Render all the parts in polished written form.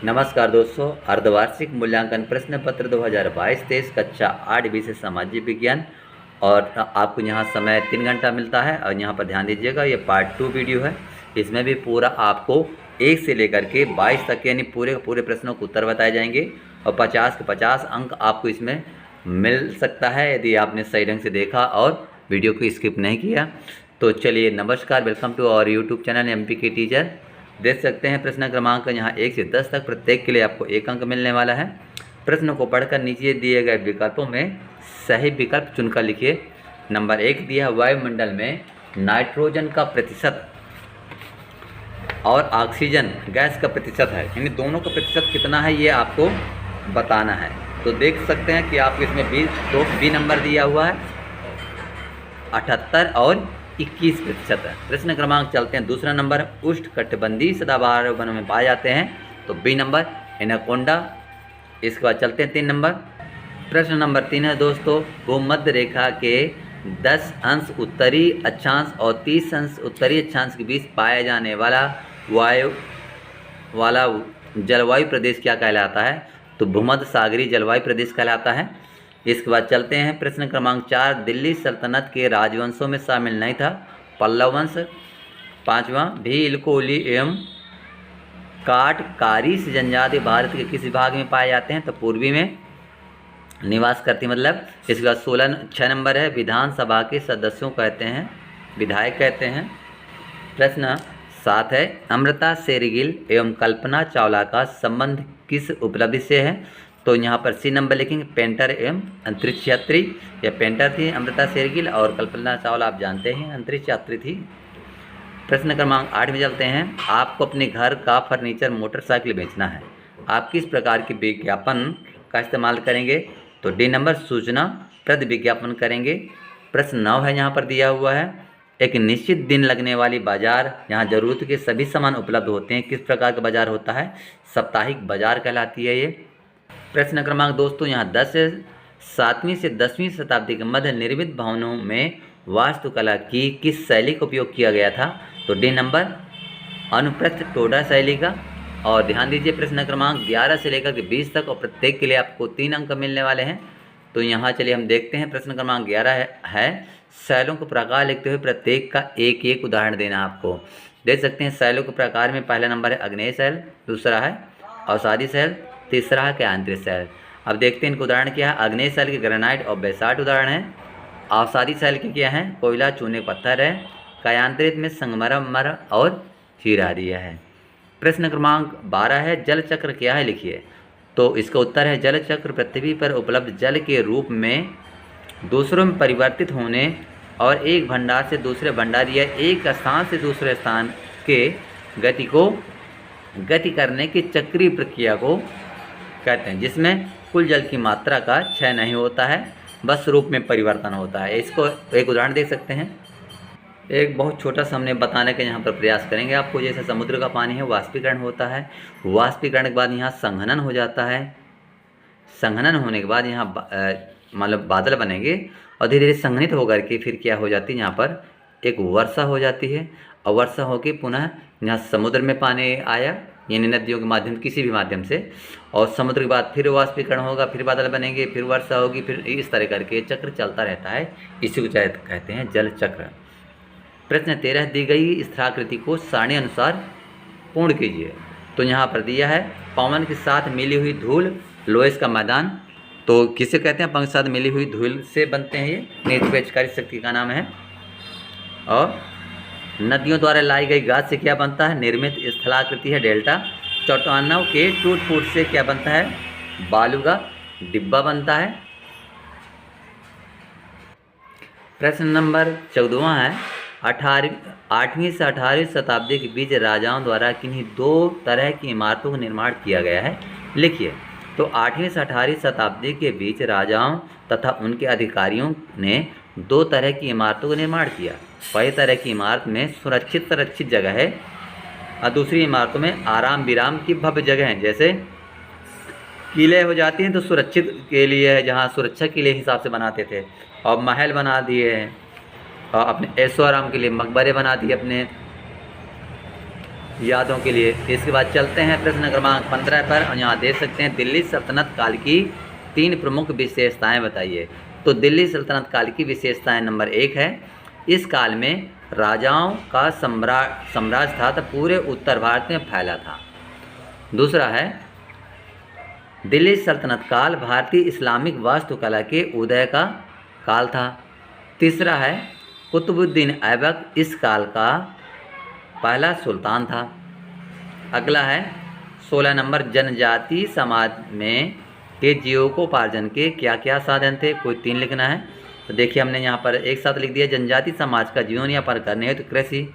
नमस्कार दोस्तों, अर्धवार्षिक मूल्यांकन प्रश्न पत्र 2022-23 कक्षा 8 विषय सामाजिक विज्ञान। और आपको यहाँ समय 3 घंटा मिलता है। और यहाँ पर ध्यान दीजिएगा, ये पार्ट 2 वीडियो है। इसमें भी पूरा आपको 1 से लेकर के 22 तक यानी पूरे प्रश्नों के उत्तर बताए जाएंगे और 50 के 50 अंक आपको इसमें मिल सकता है यदि आपने सही ढंग से देखा और वीडियो को स्किप नहीं किया। तो चलिए, नमस्कार, welcome to our YouTube channel MP के टीचर। देख सकते हैं प्रश्न क्रमांक यहाँ 1 से 10 तक, प्रत्येक के लिए आपको 1 अंक मिलने वाला है। प्रश्न को पढ़कर नीचे दिए गए विकल्पों में सही विकल्प चुनकर लिखिए। नंबर 1 दिया, वायुमंडल में नाइट्रोजन का प्रतिशत और ऑक्सीजन गैस का प्रतिशत है, यानी दोनों का प्रतिशत कितना है ये आपको बताना है। तो देख सकते हैं कि आपको इसमें बी नंबर दिया हुआ है 78 और 21% है। प्रश्न क्रमांक चलते हैं दूसरा नंबर, उष्णकटिबंधीय सदाबहार वनों में पाए जाते हैं, तो बी नंबर एनाकोंडा। इसके बाद चलते हैं 3 नंबर। प्रश्न नंबर 3 है दोस्तों, भूमध्य रेखा के 10 अंश उत्तरी अक्षांश और 30 अंश उत्तरी अक्षांश के बीच पाया जाने वाला जलवायु प्रदेश क्या कहलाता है? तो भूमध्य सागरीय जलवायु प्रदेश कहलाता है। इसके बाद चलते हैं प्रश्न क्रमांक 4, दिल्ली सल्तनत के राजवंशों में शामिल नहीं था, पल्लव वंश। 5वां, भील, कोली एवं काटकारीस जनजाति भारत के किस भाग में पाए जाते हैं? तो पूर्वी में निवास करती मतलब। इसके बाद 6 नंबर है, विधानसभा के सदस्यों कहते हैं, विधायक कहते हैं। प्रश्न 7 है, अमृता शेरगिल एवं कल्पना चावला का संबंध किस उपलब्धि से है? तो यहाँ पर सी नंबर लिखेंगे, पेंटर एवं अंतरिक्ष यात्री। या पेंटर थी अमृता शेरगिल और कल्पना चावला आप जानते हैं अंतरिक्ष यात्री थी। प्रश्न क्रमांक 8 में चलते हैं, आपको अपने घर का फर्नीचर मोटरसाइकिल बेचना है, आप किस प्रकार के विज्ञापन का इस्तेमाल करेंगे? तो डी नंबर, सूचना प्रद विज्ञापन करेंगे। प्रश्न 9 है, यहाँ पर दिया हुआ है, एक निश्चित दिन लगने वाली बाजार जहाँ जरूरत के सभी सामान उपलब्ध होते हैं, किस प्रकार का बाजार होता है? साप्ताहिक बाजार कहलाती है ये। प्रश्न क्रमांक दोस्तों यहाँ 10 है, 7वीं से 10वीं शताब्दी के मध्य निर्मित भवनों में वास्तुकला की किस शैली का उपयोग किया गया था? तो डी नंबर, अनुप्रस्थ टोडा शैली का। और ध्यान दीजिए प्रश्न क्रमांक 11 से लेकर के 20 तक और प्रत्येक के लिए आपको 3 अंक मिलने वाले हैं। तो यहाँ चलिए हम देखते हैं। प्रश्न क्रमांक 11 है शैलों को प्रकार लिखते हुए प्रत्येक का एक एक उदाहरण देना। आपको देख सकते हैं शैलों के प्रकार में पहला नंबर है आग्नेय शैल, दूसरा है अवसादी शैल, तीसरा है आंतरिक शैल। अब देखते हैं इनका उदाहरण क्या है। आग्नेय शैल के ग्रेनाइट और बेसाल्ट उदाहरण है। अवसादी शैल के क्या है? कोयला, चूने, पत्थर है। कायांतरित में संगमरमर और हीरा दिया है। प्रश्न क्रमांक 12 है, जल चक्र क्या है? लिखिए। तो इसका उत्तर है, जल चक्र पृथ्वी पर उपलब्ध जल के रूप में दूसरों में परिवर्तित होने और एक भंडार से दूसरे भंडार या एक स्थान से दूसरे स्थान के गति करने की चक्रीय प्रक्रिया को कहते हैं, जिसमें कुल जल की मात्रा का क्षय नहीं होता है, बस रूप में परिवर्तन होता है। इसको एक उदाहरण देख सकते हैं। एक बहुत छोटा सा हमने बताने का यहाँ पर प्रयास करेंगे आपको। जैसे समुद्र का पानी है, वाष्पीकरण होता है, वाष्पीकरण के बाद यहाँ संघनन हो जाता है, संघनन होने के बाद यहाँ मतलब बादल बनेंगे और धीरे धीरे संघनित होकर के फिर क्या हो जाती है, यहाँ पर एक वर्षा हो जाती है। और वर्षा होकर पुनः यहाँ समुद्र में पानी आया, यानी नदियों के माध्यम, किसी भी माध्यम से, और समुद्र के बाद फिर वाष्पीकरण होगा, फिर बादल बनेंगे, फिर वर्षा होगी, फिर इस तरह करके चक्र चलता रहता है। इसी को कहते हैं जल चक्र। प्रश्न 13, दी गई स्थलाकृति को सारणी अनुसार पूर्ण कीजिए। तो यहाँ पर दिया है, पवन के साथ मिली हुई धूल, लोहेस का मैदान। तो किसे कहते हैं? पवन के साथ मिली हुई धूल से बनते हैं ये, निरपेक्षकारी शक्ति का नाम है। और नदियों द्वारा लाई गई गाज से क्या बनता है? निर्मित स्थलाकृति है डेल्टा। चट्टानों के टूट फूट से क्या बनता है? बालू का डिब्बा बनता है। प्रश्न नंबर 14 है, 8वीं से 18वीं शताब्दी के बीच राजाओं द्वारा किन्हीं 2 तरह की इमारतों का निर्माण किया गया है? लिखिए। तो 8वीं से 18वीं शताब्दी के बीच राजाओं तथा उनके अधिकारियों ने 2 तरह की इमारतों का निर्माण किया। पहली तरह की इमारत में सुरक्षित जगह है और दूसरी इमारतों में आराम विराम की भव्य जगह है। जैसे किले हो जाती हैं तो सुरक्षित के लिए है, जहाँ सुरक्षा के लिए हिसाब से बनाते थे, और महल बना दिए हैं, और अपने ऐशो आराम के लिए मकबरे बना दिए अपने। यादों के लिए। इसके बाद चलते हैं प्रश्न क्रमांक 15 पर, और यहाँ देख सकते हैं दिल्ली सल्तनत काल की 3 प्रमुख विशेषताएं बताइए। तो दिल्ली सल्तनत काल की विशेषताएं नंबर 1 है, इस काल में राजाओं का साम्राज्य था तो पूरे उत्तर भारत में फैला था। दूसरा है, दिल्ली सल्तनत काल भारतीय इस्लामिक वास्तुकला के उदय का काल था। तीसरा है, कुतुबुद्दीन ऐबक इस काल का पहला सुल्तान था। अगला है 16 नंबर, जनजाति समाज में के जीविकोपार्जन के क्या क्या साधन थे, कोई 3 लिखना है। तो देखिए हमने यहाँ पर एक साथ लिख दिया, जनजाति समाज का जीवन यापन करने हेतु कृषि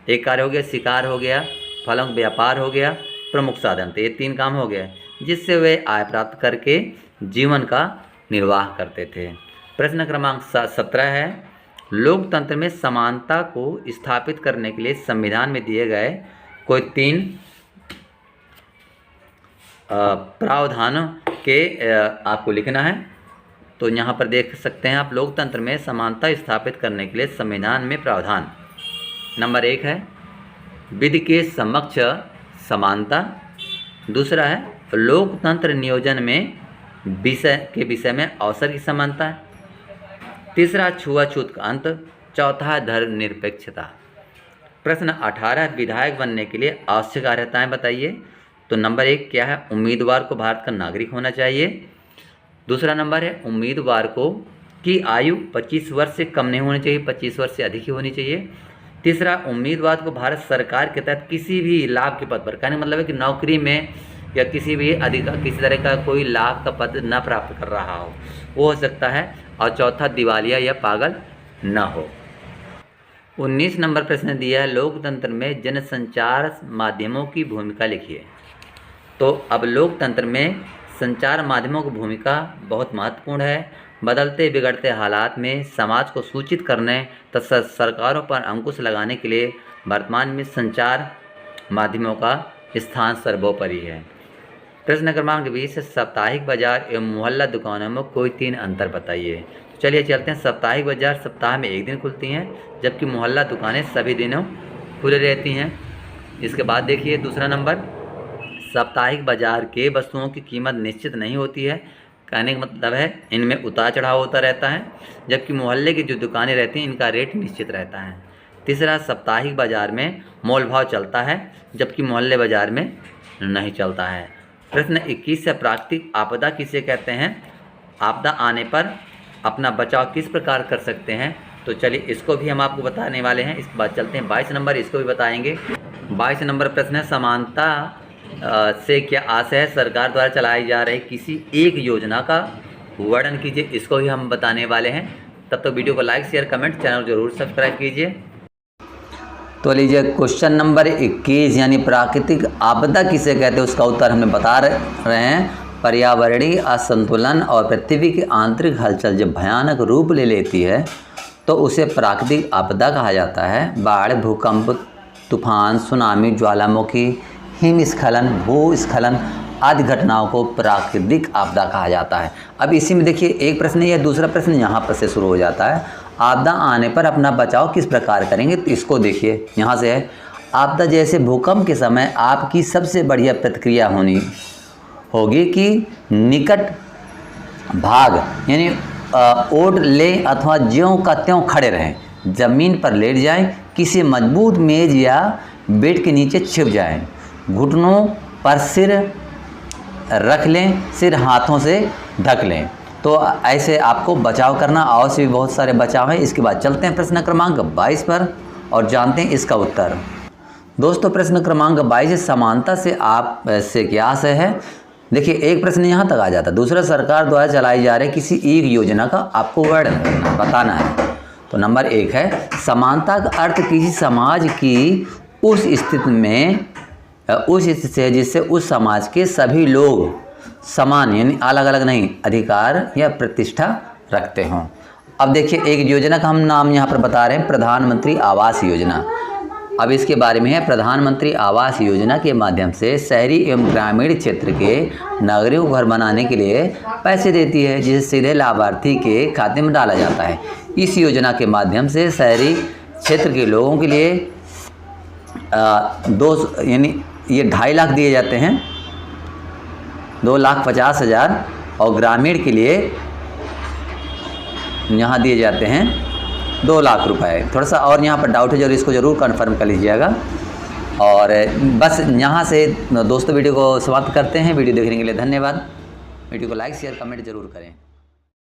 एक कार्य हो गया, शिकार हो गया, फलों का व्यापार हो गया, प्रमुख साधन थे। ये 3 काम हो गए जिससे वे आय प्राप्त करके जीवन का निर्वाह करते थे। प्रश्न क्रमांक 17 है, लोकतंत्र में समानता को स्थापित करने के लिए संविधान में दिए गए कोई 3 प्रावधानों के आपको लिखना है। तो यहाँ पर देख सकते हैं आप, लोकतंत्र में समानता स्थापित करने के लिए संविधान में प्रावधान नंबर 1 है, विधि के समक्ष समानता। दूसरा है, लोकतंत्र नियोजन में विषय में अवसर की समानता। तीसरा, छुआछूत का अंत। चौथा है, धर्मनिरपेक्षता। प्रश्न 18, विधायक बनने के लिए आवश्यक अर्हताएं बताइए। तो नंबर 1 क्या है, उम्मीदवार को भारत का नागरिक होना चाहिए। दूसरा नंबर है, उम्मीदवार को की आयु 25 वर्ष से कम नहीं होनी चाहिए, 25 वर्ष से अधिक ही होनी चाहिए। तीसरा, उम्मीदवार को भारत सरकार के तहत किसी भी लाभ के पद पर, कहने मतलब है कि नौकरी में या किसी भी अधिकार किसी तरह का कोई लाभ का पद न प्राप्त कर रहा हो, वो हो सकता है। और चौथा, दिवालिया या पागल न हो। 19 नंबर प्रश्न दिया है, लोकतंत्र में जनसंचार माध्यमों की भूमिका लिखिए। तो अब लोकतंत्र में संचार माध्यमों की भूमिका बहुत महत्वपूर्ण है। बदलते बिगड़ते हालात में समाज को सूचित करने तथा सरकारों पर अंकुश लगाने के लिए वर्तमान में संचार माध्यमों का स्थान सर्वोपरि है। प्रश्न क्रमांक 20, साप्ताहिक बाजार एवं मोहल्ला दुकानों में कोई 3 अंतर बताइए। चलिए चलते हैं। साप्ताहिक बाजार सप्ताह में 1 दिन खुलती हैं, जबकि मोहल्ला दुकानें सभी दिनों खुले रहती हैं। इसके बाद देखिए दूसरा नंबर, साप्ताहिक बाजार के वस्तुओं की कीमत निश्चित नहीं होती है, कहने का मतलब है इनमें उतार चढ़ाव होता रहता है, जबकि मोहल्ले की जो दुकानें रहती हैं इनका रेट निश्चित रहता है। तीसरा, साप्ताहिक बाजार में मोल भाव चलता है, जबकि मोहल्ले बाजार में नहीं चलता है। प्रश्न 21 से, प्राकृतिक आपदा किसे कहते हैं? आपदा आने पर अपना बचाव किस प्रकार कर सकते हैं? तो चलिए इसको भी हम आपको बताने वाले हैं। इसके बाद चलते हैं 22 नंबर, इसको भी बताएंगे। 22 नंबर प्रश्न है, समानता से क्या आशय है? सरकार द्वारा चलाई जा रही किसी एक योजना का वर्णन कीजिए, इसको ही हम बताने वाले हैं। तब तक वीडियो को लाइक शेयर कमेंट, चैनल जरूर सब्सक्राइब कीजिए। तो लीजिए क्वेश्चन नंबर 21 यानी प्राकृतिक आपदा किसे कहते हैं, उसका उत्तर हमें बता रहे हैं। पर्यावरणीय असंतुलन और पृथ्वी की आंतरिक हलचल जब भयानक रूप ले लेती है तो उसे प्राकृतिक आपदा कहा जाता है। बाढ़, भूकंप, तूफान, सुनामी, ज्वालामुखी, हिमस्खलन, भूस्खलन आदि घटनाओं को प्राकृतिक आपदा कहा जाता है। अब इसी में देखिए एक प्रश्न या दूसरा प्रश्न यहाँ पर से शुरू हो जाता है, आपदा आने पर अपना बचाव किस प्रकार करेंगे? तो इसको देखिए, यहाँ से है, आपदा जैसे भूकंप के समय आपकी सबसे बढ़िया प्रतिक्रिया होगी कि निकट भाग यानी ओढ़ लें अथवा ज्यों का त्यों खड़े रहें, जमीन पर लेट जाएं, किसी मजबूत मेज या बेड के नीचे छिप जाएं, घुटनों पर सिर रख लें, सिर हाथों से ढक लें। तो ऐसे आपको बचाव करना, और से भी बहुत सारे बचाव हैं। इसके बाद चलते हैं प्रश्न क्रमांक 22 पर और जानते हैं इसका उत्तर। दोस्तों प्रश्न क्रमांक 22, समानता से आप से क्या आशय है? देखिए एक प्रश्न यहाँ तक आ जाता है। दूसरा, सरकार द्वारा चलाई जा रही किसी एक योजना का आपको वर्णन करना बताना है। तो नंबर 1 है, समानता का अर्थ किसी समाज की उस स्थिति से है जिससे उस समाज के सभी लोग समान यानी अलग अलग नहीं अधिकार या प्रतिष्ठा रखते हों। अब देखिए एक योजना का हम नाम यहाँ पर बता रहे हैं, प्रधानमंत्री आवास योजना। अब इसके बारे में है, प्रधानमंत्री आवास योजना के माध्यम से शहरी एवं ग्रामीण क्षेत्र के नागरिकों को घर बनाने के लिए पैसे देती है, जिसे सीधे लाभार्थी के खाते में डाला जाता है। इस योजना के माध्यम से शहरी क्षेत्र के लोगों के लिए यानी ये 2.5 लाख दिए जाते हैं, 2,50,000, और ग्रामीण के लिए यहाँ दिए जाते हैं 2 लाख रुपए। थोड़ा सा और यहाँ पर डाउट है, जरूर इसको ज़रूर कन्फर्म कर लीजिएगा। और बस यहाँ से दोस्तों वीडियो को समाप्त करते हैं। वीडियो देखने के लिए धन्यवाद। वीडियो को लाइक शेयर कमेंट ज़रूर करें।